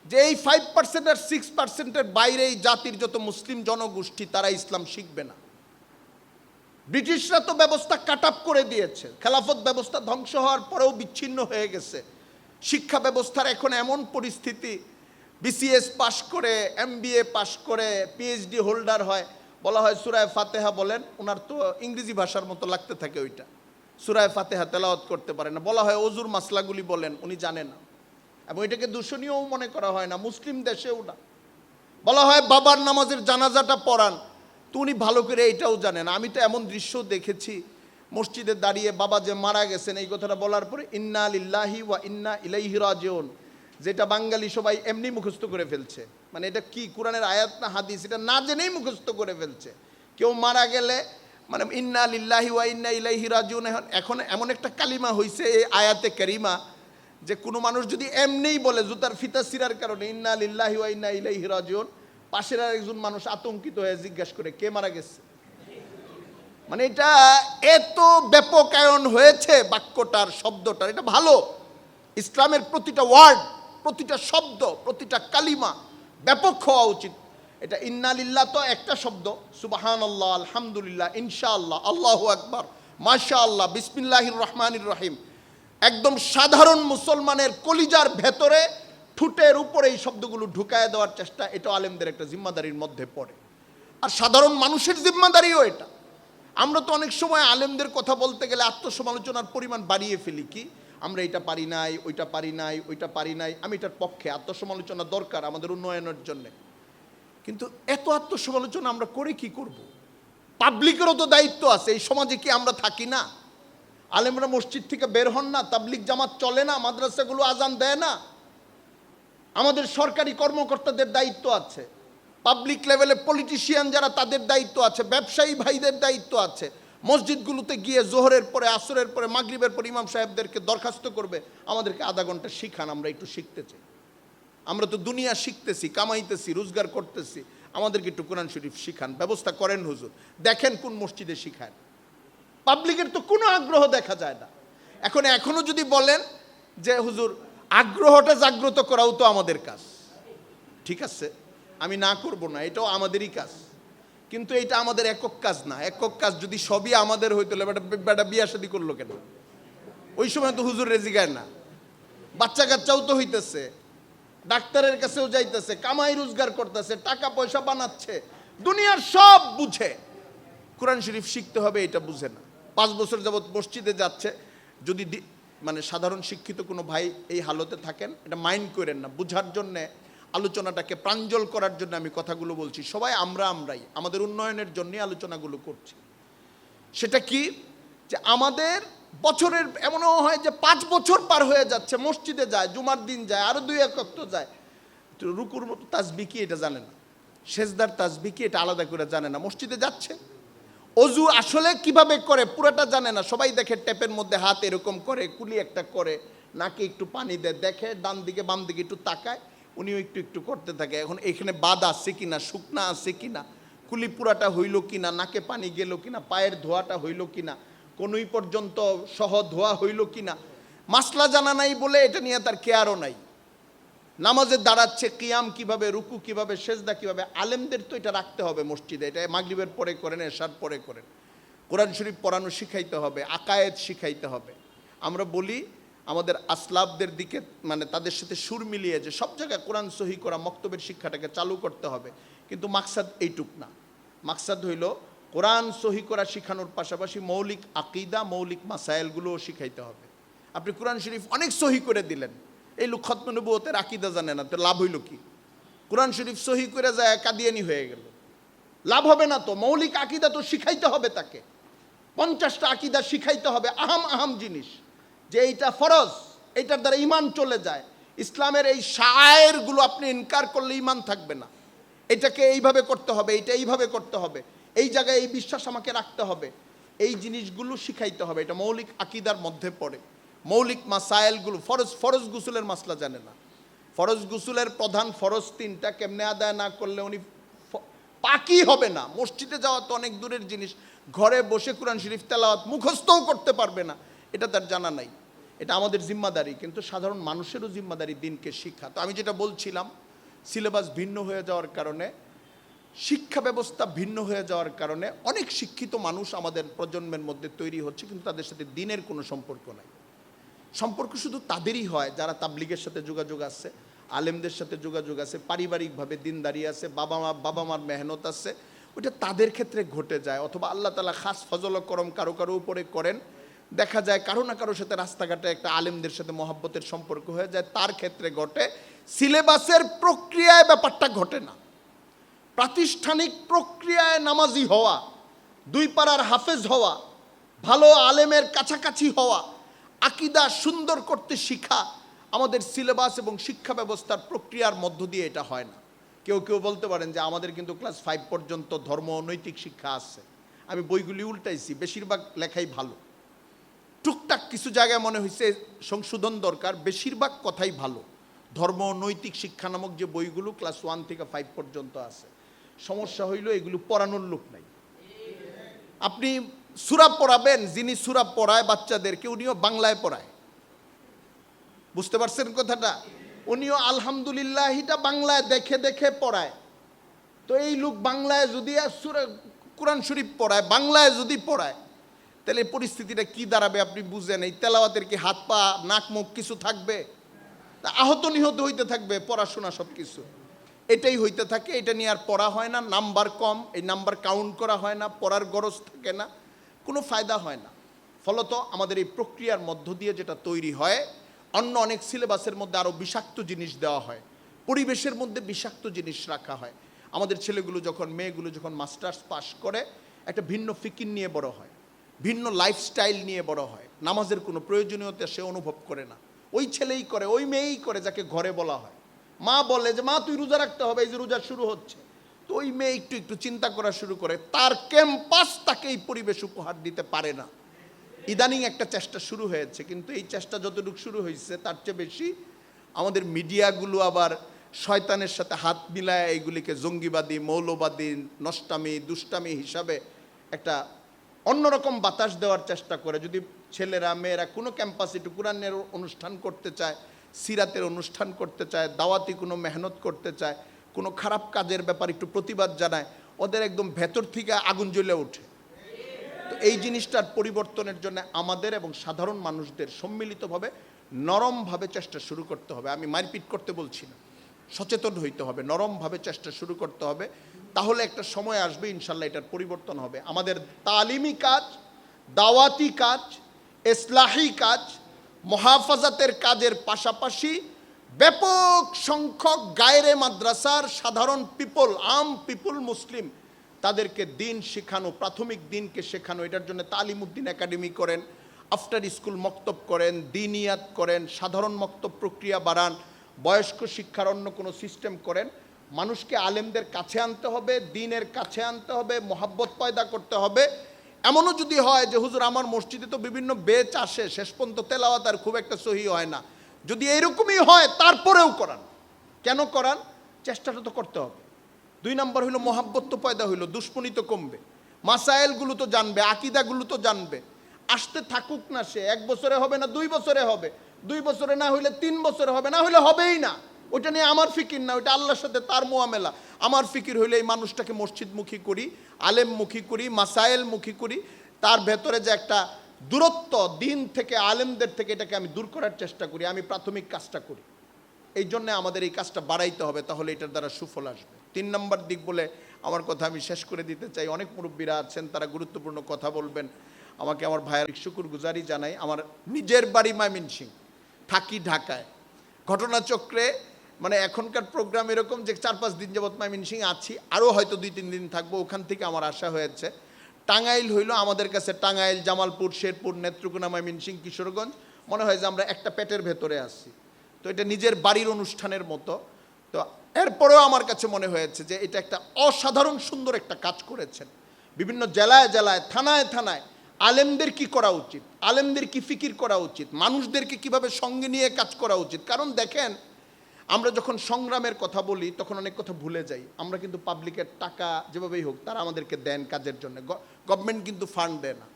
যে এই 5% আর 6%-এর বাইরে এই জাতির যত মুসলিম জনগোষ্ঠী তারা ইসলাম শিখবে না। ব্রিটিশরা তো ব্যবস্থা কাট আপ করে দিয়েছে, খেলাফত ব্যবস্থা ধ্বংস হওয়ার পরেও বিচ্ছিন্ন হয়ে গেছে। শিক্ষা ব্যবস্থার এখন এমন পরিস্থিতি, বিসিএস পাশ করে, এমবিএ পাশ করে, পিএইচডি হোল্ডার হয়, বলা হয় সূরা ফাতিহা বলেন, ওনার তো ইংরেজি ভাষার মতো লাগতে থাকে ওইটা, সূরা ফাতিহা তেলাওয়াত করতে পারে না। বলা হয় অজুর মাসলাগুলি বলেন, উনি জানে না, এবং এটাকে দূষণীয়ও মনে করা হয় না, মুসলিম দেশেও না। বলা হয় বাবার নামাজের জানাজাটা পড়ান, তো উনি ভালো করে এইটাও জানেন। আমি তো এমন দৃশ্য দেখেছি, মসজিদে দাঁড়িয়ে বাবা যে মারা গেছেন এই কথাটা বলার পরে ইন্না লিল্লাহি ওয়া ইন্না ইলাইহি রাজিউন, যেটা বাঙালি সবাই এমনি মুখস্থ করে ফেলছে। মানে এটা কি কোরআনের আয়াত না হাদিস, এটা না জেনেই মুখস্থ করে ফেলছে। কেউ মারা গেলে মানে ইন্না লিল্লাহি ওয়া ইন্না ইলাইহি রাজিউন, এখন এমন একটা কালিমা হয়েছে এই আয়াতে কারিমা, যে কোনো মানুষ যদি এমনিই বলে জুতার ফিতা ছিঁড়ার কারণে ইন্না লিল্লাহি ওয়া ইন্না ইলাইহি রাজিউন, পাশের আরেকজন মানুষ আতঙ্কিত হয়ে জিজ্ঞাসা করে কে মারা গেছে। মানে এটা এত ব্যাপকায়ন হয়েছে বাক্যটার, শব্দটার। এটা ভালো, ইসলামের প্রতিটা ওয়ার্ড, প্রতিটা শব্দ, প্রতিটা কালিমা ব্যাপক হওয়া উচিত। এটা ইন্নালিল্লাহ তো একটা শব্দ, সুবহানাল্লাহ, আলহামদুলিল্লাহ, ইনশাআল্লাহ, আল্লাহু আকবার, মাশাআল্লাহ, বিসমিল্লাহির রহমানির রহিম, একদম সাধারণ মুসলমানের কলিজার ভেতরে ঠুটের উপরে এই শব্দগুলো ঢুকায় দেওয়ার চেষ্টা, এটা আলেমদের একটা জিম্মাদারির মধ্যে পড়ে। আর সাধারণ মানুষের জিম্মাদারিও এটা। আমরা তো অনেক সময় আলেমদের কথা বলতে গেলে আত্মসমালোচনার পরিমাণ বাড়িয়ে ফেলি, কি আমরা এটা পারি নাই, ওইটা পারি নাই, ওইটা পারি নাই। আমি এটার পক্ষে, আত্মসমালোচনা দরকার আমাদের উন্নয়নের জন্যে, কিন্তু এত আত্মসমালোচনা আমরা করে কি করব? পাবলিকেরও তো দায়িত্ব আছে। এই সমাজে কি আমরা থাকি না? আলেমরা মসজিদ থেকে বের হন না? তাবলিগ জামাত চলে না? মাদ্রাসাগুলো আজান দেয় না? আমাদের সরকারি কর্মকর্তাদের দায়িত্ব আছে, পাবলিক লেভেলে পলিটিশিয়ান যারা, তাদের দায়িত্ব আছে, ব্যবসায়ী ভাইদের দায়িত্ব আছে। মসজিদগুলোতে গিয়ে জোহরের পরে, আসরের পরে, মাগরিবের পরে ইমাম সাহেবদেরকে দরখাস্ত করবে, আমাদেরকে আধা ঘন্টা শিখান, আমরা একটু শিখতে চাই। আমরা তো দুনিয়া শিখতেছি, কামাইতেছি, রোজগার করতেছি, আমাদেরকে একটু কোরআন শরীফ শিখান, ব্যবস্থা করেন হুজুর। দেখেন কোন মসজিদে শিখান। পাবলিকের তো কোনো আগ্রহ দেখা যায় না। এখনো যদি বলেন যে হুজুর আগ্রহটা জাগ্রত করাও তো আমাদের কাজ, ঠিক আছে, আমি না করব না, এটাও আমাদেরই কাজ, কিন্তু এটা আমাদের একক কাজ না। একক কাজ যদি সবই আমাদের হইতো, বেটা বিয়া শাদী করলো কেন? ওই সময় তো হুজুর রেজিগায় না, বাচ্চা কাচ্চাও তো হইতেছে, ডাক্তারের কাছেও যাইতেছে, কামাই রোজগার করতেছে, টাকা পয়সা বানাচ্ছে, দুনিয়ার সব বুঝে, কোরআন শরীফ শিখতে হবে এটা বুঝে না। 5 বছর যাবৎ মসজিদে যাচ্ছে। যদি মানে সাধারণ শিক্ষিত কোনো ভাই এই হালতে থাকেন, এটা মাইন্ড করেন না, বুঝার জন্যে, আলোচনাটাকে প্রাঞ্জল করার জন্য আমি কথাগুলো বলছি। সবাই আমরাই আমাদের উন্নয়নের জন্যই আলোচনাগুলো করছি। সেটা কি, যে আমাদের বছরের এমনও হয় যে 5 বছর পার হয়ে যাচ্ছে, মসজিদে যায়, জুমার দিন যায়, আরো 2-1 ওয়াক্ত যায়, রুকুর মতো তাসবিহ কি এটা জানে না, সেজদার তাসবিহ কি এটা আলাদা করে জানে না, মসজিদে যাচ্ছে। অজু আসলে কিভাবে করে পুরোটা জানে না, সবাই দেখে ট্যাপের মধ্যে হাত এরকম করে, কুলি একটা করে, নাকে একটু পানি দেয়, দেখে ডান দিকে বাম দিকে একটু তাকায়, উনিও একটু একটু করতে থাকে। এখন এখানে বাদ আছে কিনা, শুকনা আছে কিনা, কুলি পুরাটা হইল কিনা, নাকে পানি গেল কিনা, পায়ের ধোয়াটা হইল কিনা, কোনই পর্যন্ত সহ ধোয়া হইল কিনা, মাসলা জানা নাই বলে এটা নিয়ে তার কেয়ারও নাই। নামাজে দাঁড়াচ্ছে, কিয়াম কিভাবে, রুকু কিভাবে, সেজদা কিভাবে, আলেমদের তো এটা রাখতে হবে মসজিদে। এটা মাগরিবের পরে করেন, এশার পরে করেন, কোরআন শরীফ পড়ানো শিখাইতে হবে, আকায়েদ শিখাইতে হবে। আমরা বলি আমাদের আসলাফদের দিকে, মানে তাদের সাথে সুর মিলিয়ে যে সব জায়গায় কোরআন সহি করা, মক্তবের শিক্ষাটাকে চালু করতে হবে, কিন্তু মাকসাদ এইটুক না। মাকসাদ হইল কোরআন সহি করা শিখানোর পাশাপাশি মৌলিক আকিদা, মৌলিক মাসাইলগুলোও শিখাইতে হবে। আপনি কোরআন শরীফ অনেক সহি করে দিলেন, এই লোক খতম নবুয়তের আকিদা জানে না, তো লাভ হইল কি? কোরআন শরীফ সহি করে যায় কাদিয়ানি হয়ে গেল, লাভ হবে না তো। মৌলিক আকিদা তো শিখাইতে হবে তাকে, 50টা আকিদা শিখাইতে হবে, আহাম জিনিস, যে এইটা ফরজ, এইটার দ্বারা ইমান চলে যায়। ইসলামের এই শায়েরগুলো আপনি ইনকার করলে ইমান থাকবে না। এটাকে এইভাবে করতে হবে, এটা এইভাবে করতে হবে, এই জায়গায় এই বিশ্বাস আমাকে রাখতে হবে, এই জিনিসগুলো শিখাইতে হবে। এটা মৌলিক আকিদার মধ্যে পড়ে। মৌলিক মাসাইলগুলো, ফরজ গুসুলের মাসলা জানে না, ফরজ গুসুলের প্রধান ফরজ 3টা, কেমনে আদায় না করলে উনি পাকই হবে না। মসজিদে যাওয়া তো অনেক দূরের জিনিস, ঘরে বসে কোরআন শরীফ তেলাওয়াত মুখস্থও করতে পারবে না, এটা তার জানা নাই। এটা আমাদের জিম্মাদারি, কিন্তু সাধারণ মানুষেরও জিম্মাদারি দিনকে শিক্ষা। তো আমি যেটা বলছিলাম, সিলেবাস ভিন্ন হয়ে যাওয়ার কারণে, শিক্ষা ব্যবস্থা ভিন্ন হয়ে যাওয়ার কারণে অনেক শিক্ষিত মানুষ আমাদের প্রজন্মের মধ্যে তৈরি হচ্ছে, কিন্তু তাদের সাথে দিনের কোনো সম্পর্ক নাই। সম্পর্ক শুধু তাদেরই হয় যারা তাবলিগের সাথে যোগাযোগ আছে, আলেমদের সাথে যোগাযোগ আছে, পারিবারিকভাবে দিনদারি আছে, বাবা মার মেহনত আছে, ওইটা তাদের ক্ষেত্রে ঘটে যায়। অথবা আল্লাহ তাআলা খাস ফজল করম কারো উপরে করেন, দেখা যায় কারো না কারোর সাথে রাস্তাঘাটে একটা আলেমদের সাথে মহব্বতের সম্পর্ক হয়ে যায়, তার ক্ষেত্রে ঘটে। সিলেবাসের প্রক্রিয়ায় ব্যাপারটা ঘটে না। প্রাতিষ্ঠানিক প্রক্রিয়ায় নামাজি হওয়া, 2 পারার হাফেজ হওয়া, ভালো আলেমের কাছাকাছি হওয়া, আকিদা সুন্দর করতে শিখা, আমাদের সিলেবাস এবং শিক্ষা ব্যবস্থার প্রক্রিয়ার মধ্য দিয়ে এটা হয় না। কেউ বলতে পারেন যে আমাদের কিন্তু ক্লাস 5 পর্যন্ত ধর্ম নৈতিক শিক্ষা আছে। আমি বইগুলি উল্টাইছি, বেশিরভাগ লেখাই ভালো, টুকটাক কিছু জায়গায় মনে হয়েছে সংশোধন দরকার, বেশিরভাগ কথাই ভালো। ধর্ম নৈতিক শিক্ষা নামক যে বইগুলো ক্লাস 1 থেকে 5 পর্যন্ত আছে, সমস্যা হইল এগুলো পড়ানোর লোক নাই। আপনি সূরা পড়াবেন, যিনি সূরা পড়ায় বাচ্চাদেরকে, উনিও বাংলায় পড়ায়, বুঝতে পারছেন কথাটা? উনিও আলহামদুলিল্লাহিটা বাংলায় দেখে দেখে পড়ায়, তো এই লোক বাংলায় যদি কোরআন শরীফ পড়ায়, বাংলায় যদি পড়ায়, তাহলে এই পরিস্থিতিটা কি দাঁড়াবে আপনি বুঝেন। এই তেলাওয়াতের কি হাত পা নাক মুখ কিছু থাকবে? তা আহত নিহত হইতে থাকবে, পড়াশোনা সব কিছু এটাই হইতে থাকে। এটা নিয়ে আর পড়া হয় না, নাম্বার কম, এই নাম্বার কাউন্ট করা হয় না, পড়ার গরজ থাকে না, কোনো ফায়দা হয় না। ফলত আমাদের এই প্রক্রিয়ার মধ্য দিয়ে যেটা তৈরি হয়, অন্য অনেক সিলেবাসের মধ্যে আরও বিষাক্ত জিনিস দেওয়া হয়, পরিবেশের মধ্যে বিষাক্ত জিনিস রাখা হয়। আমাদের ছেলেগুলো যখন, মেয়েগুলো যখন মাস্টার্স পাশ করে, একটা ভিন্ন ফিকির নিয়ে বড় হয়, ভিন্ন লাইফস্টাইল নিয়ে বড় হয়। নামাজের কোনো প্রয়োজনীয়তা সে অনুভব করে না। ওই ছেলেই করে, ওই মেয়েই করে যাকে ঘরে বলা হয়। মা বলে যে মা তুই রোজা রাখতে হবে, এই যে রোজা শুরু হচ্ছে, তো ওই মেয়ে একটু একটু চিন্তা করা শুরু করে। তার ক্যাম্পাস তাকে এই পরিবেশ উপহার দিতে পারে না। ইদানিং একটা চেষ্টা শুরু হয়েছে, কিন্তু এই চেষ্টা যতটুকু শুরু হয়েছে তার চেয়ে বেশি আমাদের মিডিয়াগুলো আবার শয়তানের সাথে হাত মিলায় এইগুলিকে জঙ্গিবাদী, মৌলবাদী, নষ্টামি, দুষ্টামি হিসাবে একটা অন্যরকম বাতাস দেওয়ার চেষ্টা করে। যদি ছেলেরা মেয়েরা কোনো ক্যাম্পাসে একটু কোরআনের অনুষ্ঠান করতে চায়, সিরাতের অনুষ্ঠান করতে চায়, দাওয়াতি কোনো মেহনত করতে চায়, কোনো খারাপ কাজের ব্যাপারে একটু প্রতিবাদ জানায়, ওদের একদম ভেতর থেকে আগুন জ্বলে ওঠে। তো এই জিনিসটার পরিবর্তনের জন্য আমাদের এবং সাধারণ মানুষদের সম্মিলিতভাবে নরমভাবে চেষ্টা শুরু করতে হবে। আমি মারপিট করতে বলছি না, সচেতন হইতে হবে, নরমভাবে চেষ্টা শুরু করতে হবে। তাহলে একটা সময় আসবে ইনশাল্লাহ এটার পরিবর্তন হবে। আমাদের তালিমি কাজ, দাওয়াতি কাজ, ইসলাহি কাজ, মুহাফাজাতের কাজের পাশাপাশি ব্যাপক সংখ্যক গায়রে মাদ্রাসার সাধারণ পিপল, আম পিপল, মুসলিম, তাদেরকে দিন শেখানো, প্রাথমিক দিনকে শেখানো। এটার জন্য তালিমউদ্দিন একাডেমি করেন, আফটার স্কুল মক্তব করেন, দিনিয়াত করেন, সাধারণ মক্তব প্রক্রিয়া বাড়ান, বয়স্ক শিক্ষার অন্য কোনো সিস্টেম করেন। মানুষকে আলেমদের কাছে আনতে হবে, দিনের কাছে আনতে হবে, মহাব্বত পয়দা করতে হবে। এমনও যদি হয় যে হুজুর আমার মসজিদে তো বিভিন্ন বেচ আসে, শেষ পর্যন্ত তেলাওয়াত আর খুব একটা সহি হয় না, যদি এইরকমই হয় তারপরেও করান। কেন করান? চেষ্টাটা তো করতে হবে। 2 নম্বর হইল মহাব্বত তো পয়দা হইল, দুশ্মনী তো কমবে, মাসাইলগুলো তো জানবে, আকিদাগুলো তো জানবে। আসতে থাকুক না, সে 1 বছরে হবে না 2 বছরে হবে, 2 বছরে না হইলে 3 বছরে হবে, না হইলে হবেই না। ওইটা নিয়ে আমার ফিকির না, ওইটা আল্লাহর সাথে তার মোয়ামেলা। আমার ফিকির হইলে এই মানুষটাকে মসজিদমুখী করি, আলেমমুখী করি, মাসাইলমুখী করি। তার ভেতরে যে একটা দূরত্ব দিন থেকে, আলেমদের থেকে, এটাকে আমি দূর করার চেষ্টা করি। আমি প্রাথমিক কাজটা করি, এই জন্যে আমাদের এই কাজটা বাড়াইতে হবে, তাহলে এটার দ্বারা সুফল আসবে। 3 নম্বর দিক বলে আমার কথা আমি শেষ করে দিতে চাই। অনেক মুরব্বীরা আছেন, তারা গুরুত্বপূর্ণ কথা বলবেন। আমাকে আমার ভাইয়ের শুকুর গুজারি জানাই। আমার নিজের বাড়ি ময়মনসিংহ, থাকি ঢাকায়। ঘটনাচক্রে মানে এখনকার প্রোগ্রাম এরকম যে 4-5 দিন যাবৎ ময়মনসিংহ আছি, আরও হয়তো 2-3 দিন থাকবো। ওখান থেকে আমার আশা হয়েছে টাঙ্গাইল হইলো আমাদের কাছে, টাঙ্গাইল, জামালপুর, শেরপুর, নেত্রকোনা, ময়মনসিংহ, কিশোরগঞ্জ, মনে হয় যে আমরা একটা পেটের ভেতরে আছি। তো এটা নিজের বাড়ির অনুষ্ঠানের মতো। তো এরপরেও আমার কাছে মনে হয়েছে যে এটা একটা অসাধারণ সুন্দর একটা কাজ করেছেন। বিভিন্ন জেলায় জেলায়, থানায় থানায় আলেমদের কি করা উচিত, আলেমদের কি ফিকির করা উচিত, মানুষদেরকে কিভাবে সঙ্গে নিয়ে কাজ করা উচিত। কারণ দেখেন, আমরা যখন সংগ্রামের কথা বলি তখন অনেক কথা ভুলে যাই। আমরা কিন্তু পাবলিকের টাকা যেভাবেই হোক তারা আমাদেরকে দেন কাজের জন্য, গভর্নমেন্ট কিন্তু ফান্ড দেয় না।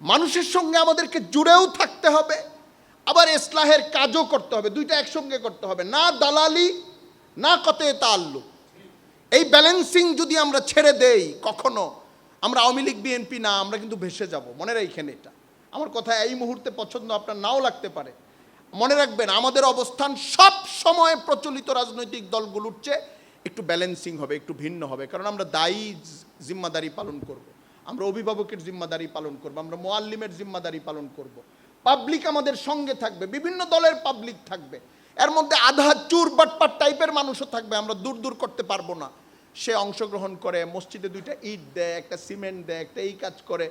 মানুষের সঙ্গে আমাদেরকে জুড়েও থাকতে হবে, আবার ইসলাহের কাজও করতে হবে, দুইটা একসঙ্গে করতে হবে। না দালালি, না কতে তাল্লুক। এই ব্যালেন্সিং যদি আমরা ছেড়ে দেই, কখনো আমরা আওয়ামী লীগ বিএনপি না, আমরা কিন্তু ভেসে যাব। মনে রাখেন, এটা আমার কথা এই মুহূর্তে পছন্দ আপনার নাও লাগতে পারে। মনে রাখবেন, আমাদের অবস্থান সব সময় প্রচলিত রাজনৈতিক দলগুলোর চেয়ে একটু ব্যালেন্সিং হবে, একটু ভিন্ন হবে। কারণ আমরা দায়ী জিম্মাদারি পালন করব, আমরা অভিভাবকের জিম্মাদারি পালন করব, আমরা মুআল্লিমের জিম্মাদারি পালন করব। পাবলিক আমাদের সঙ্গে থাকবে, বিভিন্ন দলের পাবলিক থাকবে, এর মধ্যে আধা চুর বাটপাট টাইপের মানুষও থাকবে। আমরা দূর দূর করতে পারবো না। সে অংশগ্রহণ করে, মসজিদে 2টা ইট দেয়, একটা সিমেন্ট দেয়, একটা এই কাজ করে,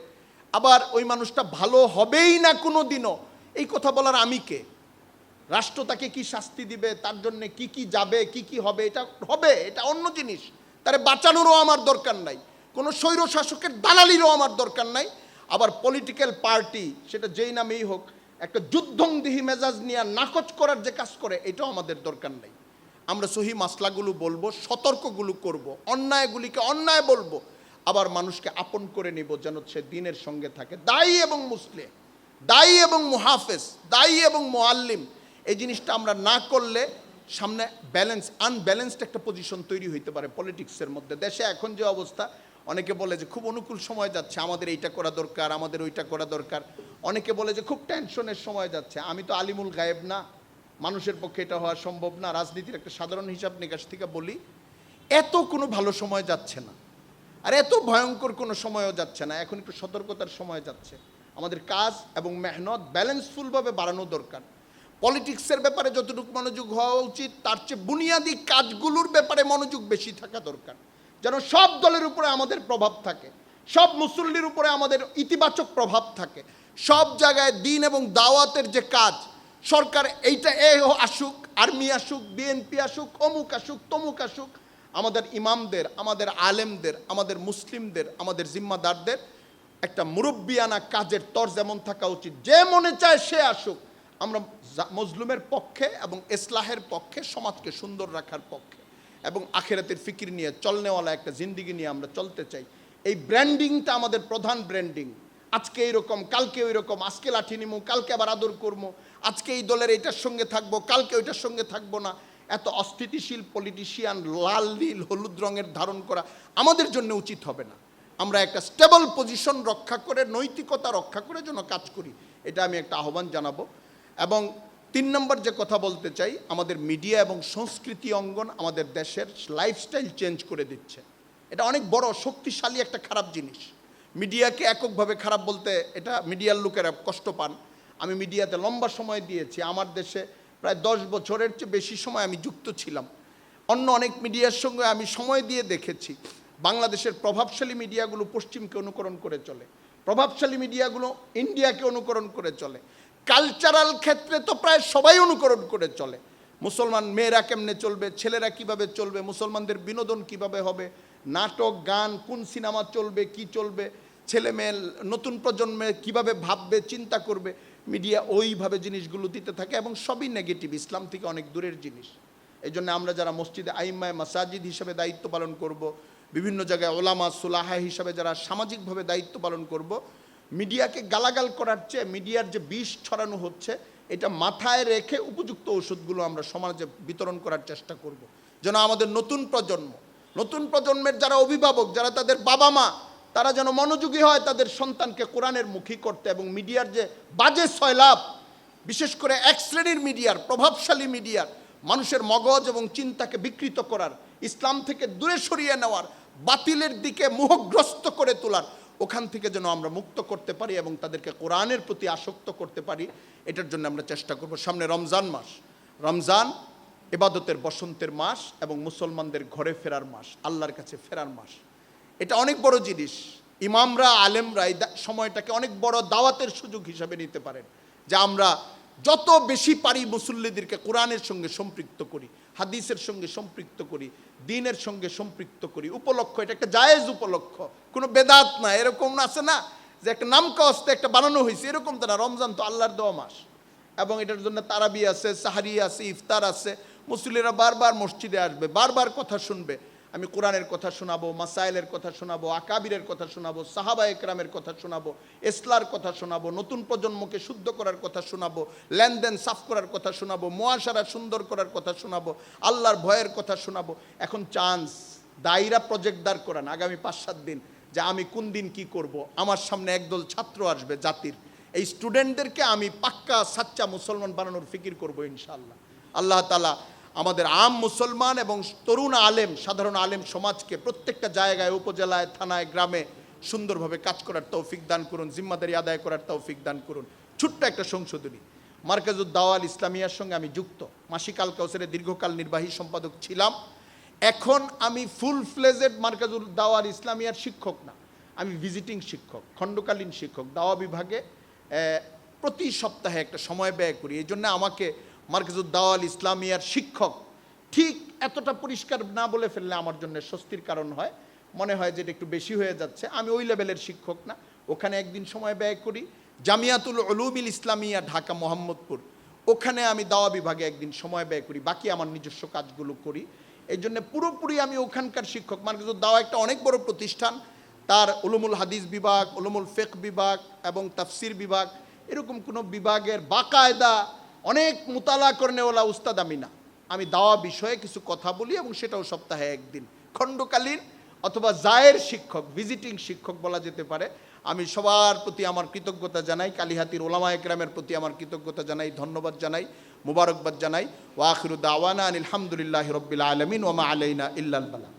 আবার ওই মানুষটা ভালো হবেই না কোনো দিনও। এই কথা বলার আমি কে? রাষ্ট্র তাকে কি শাস্তি দিবে, তার জন্য কি কি যাবে, কি কি হবে, এটা হবে, এটা অন্য জিনিস। তারে বাঁচানোরও আমার দরকার নাই, কোনো স্বৈর শাসকের দালালিরও আমার দরকার নাই। আবার পলিটিক্যাল পার্টি, সেটা যেই নামেই হোক, একটা যুদ্ধংদেহী মেজাজ নিয়ে নাকচ করার যে কাজ করে, এটাও আমাদের দরকার নাই। আমরা সহি মাসলাগুলো বলবো, সতর্কগুলো করব, অন্যায়গুলিকে অন্যায় বলবো, আবার মানুষকে আপন করে নিব যেন সে দিনের সঙ্গে থাকে। দায়ী এবং মুসলিম, দায়ী এবং মুহাফেজ, দায়ী এবং মুআল্লিম, এই জিনিসটা আমরা না করলে সামনে আনব্যালেন্সড একটা পজিশন তৈরি হইতে পারে পলিটিক্সের মধ্যে। দেশে এখন যে অবস্থা, অনেকে বলে যে খুব অনুকূল সময় যাচ্ছে, আমাদের এইটা করা দরকার, আমাদের ওইটা করা দরকার। অনেকে বলে যে খুব টেনশনের সময় যাচ্ছে। আমি তো আলিমুল গায়েব না, মানুষের পক্ষে এটা হওয়া সম্ভব না। রাজনীতির একটা সাধারণ হিসাব নিকাশ থেকে বলি, এত কোনো ভালো সময় যাচ্ছে না, আর এত ভয়ঙ্কর কোনো সময়ও যাচ্ছে না। এখন একটু সতর্কতার সময় যাচ্ছে। আমাদের কাজ এবং মেহনত ব্যালেন্সফুলভাবে বাড়ানো দরকার। পলিটিক্সের ব্যাপারে যতটুকু মনোযোগ হওয়া উচিত, তার চেয়ে বুনিয়াদী কাজগুলোর ব্যাপারে মনোযোগ বেশি থাকা দরকার, যেন সব দলের উপরে আমাদের প্রভাব থাকে, সব মুসল্লির উপরে আমাদের ইতিবাচক প্রভাব থাকে। সব জায়গায় দিন এবং দাওয়াতের যে কাজ, সরকার এইটা আসুক, আর্মি আসুক, বিএনপি আসুক, অমুক আসুক, তমুক আসুক, আমাদের ইমামদের, আমাদের আলেমদের, আমাদের মুসলিমদের, আমাদের জিম্মাদারদের একটা মুরব্বিয়ানা কাজের তর্জ যেমন থাকা উচিত। যে মনে চায় সে আসুক, আমরা মজলুমের পক্ষে এবং ইসলাহের পক্ষে, সমাজকে সুন্দর রাখার পক্ষে এবং আখিরাতের ফিকির নিয়ে চলনেওয়ালা একটা জিন্দিগি নিয়ে আমরা চলতে চাই। এই ব্র্যান্ডিংটা আমাদের প্রধান ব্র্যান্ডিং। আজকে এইরকম, কালকে ওই রকম, আজকে লাঠি নিমু, কালকে আবার আদর করবো, আজকে এই দলের এইটার সঙ্গে থাকবো, কালকে ওইটার সঙ্গে থাকবো না। এত অস্থিতিশীল পলিটিশিয়ান লাল নীল হলুদ রঙের ধারণ করা আমাদের জন্য উচিত হবে না। আমরা একটা স্টেবল পজিশন রক্ষা করে, নৈতিকতা রক্ষা করে যেন কাজ করি, এটা আমি একটা আহ্বান জানাবো। এবং 3 নম্বর যে কথা বলতে চাই, আমাদের মিডিয়া এবং সংস্কৃতি অঙ্গন আমাদের দেশের লাইফস্টাইল চেঞ্জ করে দিচ্ছে। এটা অনেক বড় শক্তিশালী একটা খারাপ জিনিস। মিডিয়াকে এককভাবে খারাপ বলতে, এটা মিডিয়ার লোকেরা কষ্ট পান। আমি মিডিয়াতে লম্বা সময় দিয়েছি, আমার দেশে প্রায় 10 বছরের চেয়ে বেশি সময় আমি যুক্ত ছিলাম। অন্য অনেক মিডিয়ার সঙ্গে আমি সময় দিয়ে দেখেছি, বাংলাদেশের প্রভাবশালী মিডিয়াগুলো পশ্চিমকে অনুকরণ করে চলে, প্রভাবশালী মিডিয়াগুলো ইন্ডিয়াকে অনুকরণ করে চলে। কালচারাল ক্ষেত্রে তো প্রায় সবাই অনুকরণ করে চলে। মুসলমান মেয়েরা কেমনে চলবে, ছেলেরা কিভাবে চলবে, মুসলমানদের বিনোদন কিভাবে হবে, নাটক গান কোন সিনেমা চলবে, কি চলবে, ছেলে মেয়ে নতুন প্রজন্মে কিভাবে ভাববে, চিন্তা করবে, মিডিয়া ওইভাবে জিনিসগুলো দিতে থাকে এবং সবই নেগেটিভ, ইসলাম থেকে অনেক দূরের জিনিস। এই জন্য আমরা যারা মসজিদে আইম্মায় মাসাজিদ হিসাবে দায়িত্ব পালন করব, বিভিন্ন জায়গায় ওলামা সুলাহা হিসাবে যারা সামাজিকভাবে দায়িত্ব পালন করব, মিডিয়াকে গালাগাল করার চেয়ে মিডিয়ার যে বিষ ছড়ানো হচ্ছে, এটা মাথায় রেখে উপযুক্ত ওষুধগুলো আমরা সমাজে বিতরণ করার চেষ্টা করব, যেন আমাদের নতুন প্রজন্মের যারা অভিভাবক, যারা তাদের বাবা মা, তারা যেন মনোযোগী হয় তাদের সন্তানকে কোরআনের মুখী করতে। এবং মিডিয়ার যে বাজে সয়লাভ, বিশেষ করে এক শ্রেণীর মিডিয়ার, প্রভাবশালী মিডিয়ার, মানুষের মগজ এবং চিন্তাকে বিকৃত করার, ইসলাম থেকে দূরে সরিয়ে নেওয়ার, বাতিলের দিকে মোহগ্রস্ত করে তোলার, ওখান থেকে যেন আমরা মুক্ত করতে পারি এবং তাদেরকে কোরআনের প্রতি আসক্ত করতে পারি। এটার জন্য আমরা চেষ্টা করব। সামনে রমজান মাস, রমজান ইবাদতের বসন্তের মাস এবং মুসলমানদের ঘরে ফেরার মাস, আল্লাহর কাছে ফেরার মাস। এটা অনেক বড় জিনিস। ইমামরা, আলেমরা এই সময়টাকে অনেক বড় দাওয়াতের সুযোগ হিসাবে নিতে পারেন, যে আমরা যত বেশি পারি মুসল্লিদেরকে কোরআনের সঙ্গে সম্পৃক্ত করি, হাদিসের সঙ্গে সম্পৃক্ত করি, দ্বীনের সঙ্গে সম্পৃক্ত করি। উপলক্ষ, এটা একটা জায়েজ উপলক্ষ, কোনো বেদাত না। এরকম আছে না যে একটা নামকা অস্তে একটা বানানো হয়েছে, এরকম তো না। রমজান তো আল্লাহর দেওয়া মাস এবং এটার জন্য তারাবি আছে, সাহারি আছে, ইফতার আছে। মুসল্লিরা বারবার মসজিদে আসবে, বারবার কথা শুনবে। আমি কোরআনের কথা শোনাবো, মাসাইলের কথা শোনাবো, আকাবিরের কথা শোনাবো, সাহাবা একরামের কথা শোনাবো, ইসলার কথা শোনাবো, নতুন প্রজন্মকে শুদ্ধ করার কথা শোনাবো, লেনদেন সাফ করার কথা শোনাবো, মুআশারা সুন্দর করার কথা শোনাবো, আল্লাহর ভয়ের কথা শোনাবো। এখন চান্স, দায়রা প্রজেক্ট দাঁড় করান আগামী 5-7 দিন, যে আমি কোন দিন কি করব। আমার সামনে একদল ছাত্র আসবে জাতির, এই স্টুডেন্টদেরকে আমি পাক্কা সাচ্চা মুসলমান বানানোর ফিকির করব ইনশাআল্লাহ। আল্লাহ তাআলা আমাদের আম মুসলমান এবং তরুণ আলেম, সাধারণ আলেম সমাজকে প্রত্যেকটা জায়গায়, উপজেলায়, থানায়, গ্রামে সুন্দরভাবে কাজ করার তৌফিক দান করুন, জিম্মাদারি আদায় করার তৌফিক দান করুন। ছোট্ট একটা সংশোধনী, মার্কাজুদ দাওয়াল ইসলামিয়ার সঙ্গে আমি যুক্ত, মাসিক আল কাউসারের দীর্ঘকাল নির্বাহী সম্পাদক ছিলাম। এখন আমি ফুল ফ্লেজেড মার্কাজুল দাওয়াল ইসলামিয়ার শিক্ষক না, আমি ভিজিটিং শিক্ষক, খণ্ডকালীন শিক্ষক, দাওয়া বিভাগে প্রতি সপ্তাহে একটা সময় ব্যয় করি। এই জন্য আমাকে মার্কাজুদ দাওয়াল ইসলামিয়ার শিক্ষক ঠিক এতটা পরিষ্কার না বলে ফেললে আমার জন্য স্বস্তির কারণ হয়, মনে হয় যে এটা একটু বেশি হয়ে যাচ্ছে। আমি ওই লেভেলের শিক্ষক না, ওখানে একদিন সময় ব্যয় করি। জামিয়াতুল উলুমিল ইসলামিয়া ঢাকা মোহাম্মদপুর, ওখানে আমি দাওয়া বিভাগে একদিন সময় ব্যয় করি, বাকি আমার নিজস্ব কাজগুলো করি। এই জন্য পুরোপুরি আমি ওখানকার শিক্ষক। মার্কাজুদ দাওয়া একটা অনেক বড় প্রতিষ্ঠান, তার উলুমুল হাদিস বিভাগ, উলুমুল ফিকহ বিভাগ এবং তাফসির বিভাগ, এরকম কোনো বিভাগের বাকায়দা অনেক মুতালা করনেওয়ালা উস্তাদ আমি না। আমি দাওয়া বিষয়ে কিছু কথা বলি, এবং সেটাও সপ্তাহে একদিন, খণ্ডকালীন অথবা জায়ের শিক্ষক, ভিজিটিং শিক্ষক বলা যেতে পারে। আমি সবার প্রতি আমার কৃতজ্ঞতা জানাই, কালিহাতির ওলামা একরামের প্রতি আমার কৃতজ্ঞতা জানাই, ধন্যবাদ জানাই, মুবারকবাদ জানাই। ওয়া আখিরু দাওয়ানা আনিল হামদুলিল্লাহি রাব্বিল আলামিন ওয়া মা আলাইনা ইল্লাল বালাগ।